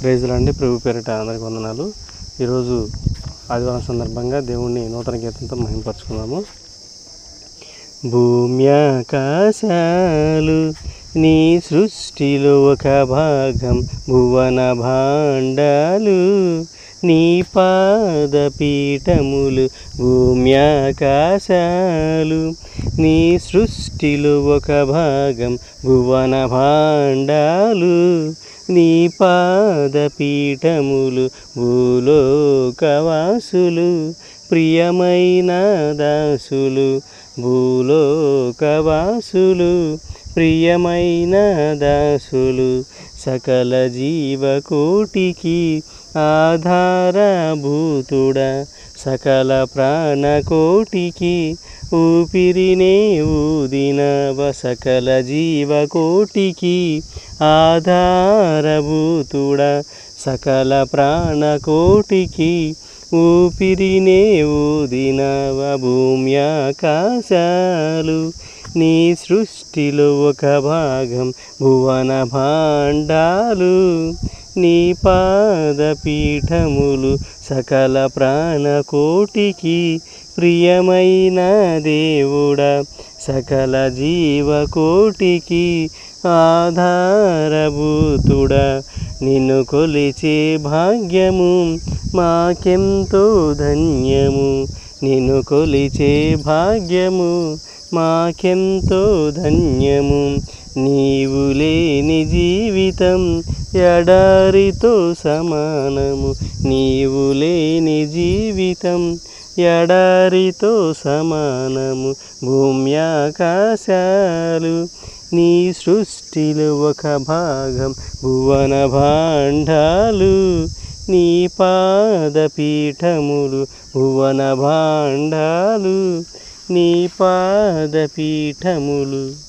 ప్రైజులండి. ప్రభు పేరిట అందరికి వందనాలు. ఈరోజు ఆదివారం సందర్భంగా దేవుణ్ణి నూతన గీతంతో మహిమపరచుకున్నాము. భూమి ఆకాశాలు నీ సృష్టిలో ఒక భాగం, భువన భాండాలు నీ పాదపీఠములు. భూమి ఆకాశాలు నీ సృష్టిలో ఒక భాగం, భువన భాండాలు నీ పాదపీఠములు. భూలోకవాసులు ప్రియమైన దాసులు, భూలోకవాసులు ప్రియమైన దాసులు, సకల జీవకోటికి ఆధారభూతుడా, సకల ప్రాణకోటికి ఊపిరినే ఊదినవ, సకల జీవకోటికి ఆధారభూతుడా, సకల ప్రాణకోటికి ఊపిరినే ఊదినవ. భూమి ఆకాశాలు నీ సృష్టిలో ఒక భాగం, భువన భాండాలు నీ పాదపీఠములు, సకల ప్రాణకోటికి ప్రియమైన దేవుడా, సకల జీవకోటికి ఆధారభూతుడా. నిన్ను కొలిచే భాగ్యము మాకెంతో ధన్యము, నిన్ను కొలిచే భాగ్యము మాకెంతో ధన్యము. నీవు లేని జీవితం ఎడారితో సమానము, నీవు లేని జీవితం ఎడారితో సమానము. భూమి ఆకాశాలు నీ సృష్టిలో ఒక భాగం, భువన భాండాలు నీ పాదపీఠములు. భువన భాండాలు నీ పాదపీఠములు.